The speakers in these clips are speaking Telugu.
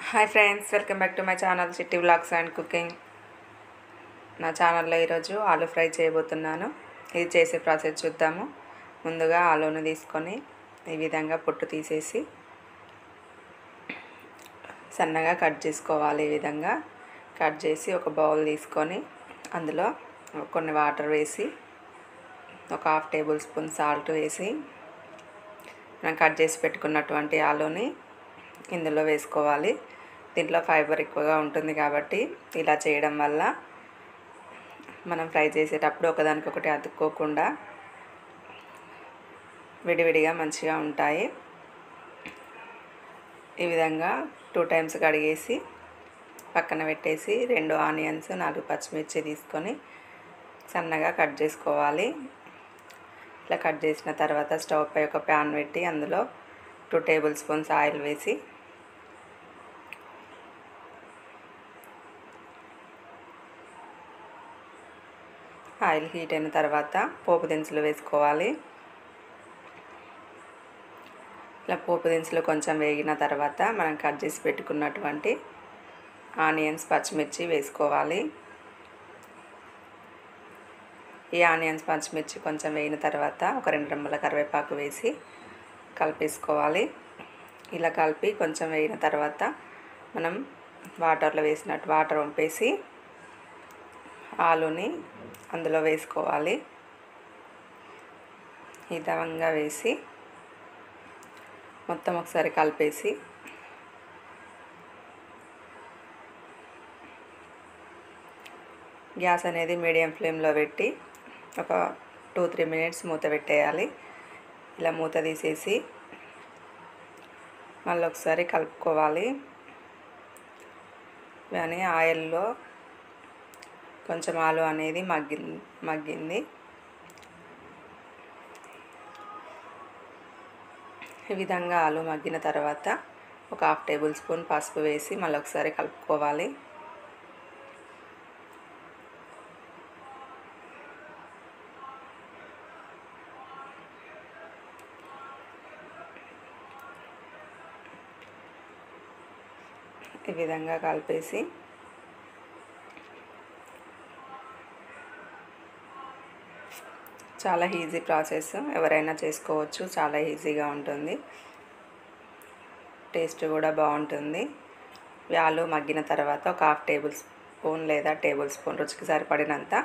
Hi friends, welcome back to my channel చిట్టి వ్లాగ్స్ అండ్ కుకింగ్. నా ఛానల్లో ఈరోజు ఆలూ ఫ్రై చేయబోతున్నాను. ఇది చేసే ప్రాసెస్ చూద్దాము. ముందుగా ఆలూని తీసుకొని ఈ విధంగా పొట్టు తీసేసి సన్నగా కట్ చేసుకోవాలి. ఈ విధంగా కట్ చేసి ఒక బౌల్ తీసుకొని అందులో కొన్ని వాటర్ వేసి ఒక 1/2 టేబుల్ స్పూన్ సాల్ట్ వేసి మనం కట్ చేసి పెట్టుకున్నటువంటి ఆలూని ఇందులో వేసుకోవాలి. దీంట్లో ఫైబర్ ఎక్కువగా ఉంటుంది కాబట్టి ఇలా చేయడం వల్ల మనం ఫ్రై చేసేటప్పుడు ఒకదానికొకటి అతుక్కోకుండా విడివిడిగా మంచిగా ఉంటాయి. ఈ విధంగా 2 టైమ్స్ కడిగేసి పక్కన పెట్టేసి 2 ఆనియన్స్ 4 పచ్చిమిర్చి తీసుకొని సన్నగా కట్ చేసుకోవాలి. ఇలా కట్ చేసిన తర్వాత స్టవ్ పై ఒక ప్యాన్ పెట్టి అందులో 2 టేబుల్ స్పూన్స్ ఆయిల్ వేసి ఆయిల్ హీట్ అయిన తర్వాత పోపు దినుసులు వేసుకోవాలి. ఇలా పోపు దినుసులు కొంచెం వేగిన తర్వాత మనం కట్ చేసి పెట్టుకున్నటువంటి ఆనియన్స్ పచ్చిమిర్చి వేసుకోవాలి. ఈ ఆనియన్స్ పచ్చిమిర్చి కొంచెం వేగిన తర్వాత ఒక 2 రెమ్మల కరివేపాకు వేసి కలిపేసుకోవాలి. ఇలా కలిపి కొంచెం వేగిన తర్వాత మనం వాటర్లో వేసినట్టు వాటర్ వంపేసి ఆలూని అందులో వేసుకోవాలి. ఈ విధంగా వేసి మొత్తం ఒకసారి కలిపేసి గ్యాస్ అనేది మీడియం ఫ్లేమ్లో పెట్టి ఒక 2-3 మినిట్స్ మూత పెట్టేయాలి. ఇలా మూత తీసేసి మళ్ళీ ఒకసారి కలుపుకోవాలి. కానీ ఆయిల్లో కొంచెం ఆలు అనేది మగ్గింది. ఈ విధంగా ఆలు మగ్గిన తర్వాత ఒక 1/2 టేబుల్ స్పూన్ పసుపు వేసి మళ్ళీ ఒకసారి కలుపుకోవాలి. ఈ విధంగా కలిపేసి చాలా ఈజీ ప్రాసెస్, ఎవరైనా చేసుకోవచ్చు. చాలా ఈజీగా ఉంటుంది, టేస్ట్ కూడా బాగుంటుంది. ఆలు మగ్గిన తర్వాత ఒక 1/2 టేబుల్ స్పూన్ లేదా టేబుల్ స్పూన్ రుచికి సరిపడినంత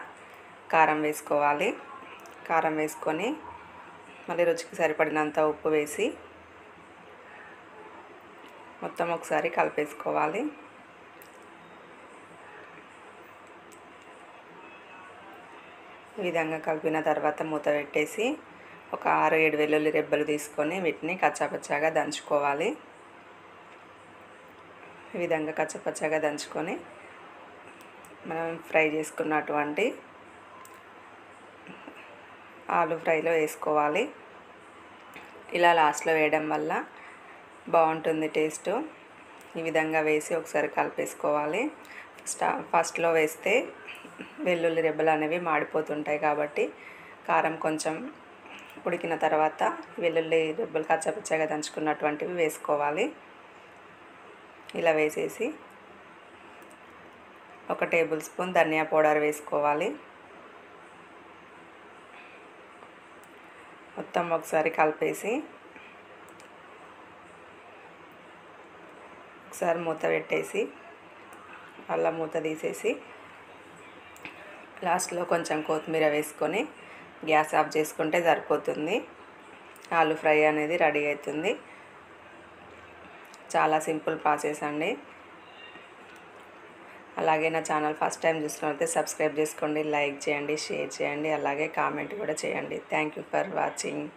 కారం వేసుకోవాలి. కారం వేసుకొని మళ్ళీ రుచికి సరిపడినంత ఉప్పు వేసి మొత్తం ఒకసారి కలిపేసుకోవాలి. ఈ విధంగా కలిపిన తర్వాత మూత పెట్టేసి ఒక 6-7 వెల్లుల్లి రెబ్బలు తీసుకొని వీటిని కచ్చాపచ్చాగా దంచుకోవాలి. ఈ విధంగా కచ్చాపచ్చాగా దంచుకొని మనం ఫ్రై చేసుకున్నటువంటి ఆలు ఫ్రైలో వేసుకోవాలి. ఇలా లాస్ట్లో వేయడం వల్ల బాగుంటుంది టేస్ట్. ఈ విధంగా వేసి ఒకసారి కలిపేసుకోవాలి. ఫస్ట్లో వేస్తే వెల్లుల్లి రెబ్బలు అనేవి మాడిపోతుంటాయి కాబట్టి కారం కొంచెం ఉడికిన తర్వాత వెల్లుల్లి రెబ్బలు కచ్చపచ్చగా దంచుకున్నటువంటివి వేసుకోవాలి. ఇలా వేసేసి ఒక టేబుల్ స్పూన్ ధనియా పౌడర్ వేసుకోవాలి. మొత్తం ఒకసారి కలిపేసి ఒకసారి మూత పెట్టేసి అలా మూత తీసేసి లాస్ట్లో కొంచెం కొత్తిమీర వేసుకొని గ్యాస్ ఆఫ్ చేసుకుంటే సరిపోతుంది. ఆలు ఫ్రై అనేది రెడీ అవుతుంది. చాలా సింపుల్ ప్రాసెస్ అండి. అలాగే నా ఛానల్ ఫస్ట్ టైం చూసినట్లయితే సబ్స్క్రైబ్ చేసుకోండి, లైక్ చేయండి, షేర్ చేయండి, అలాగే కామెంట్ కూడా చేయండి. Thank you for watching.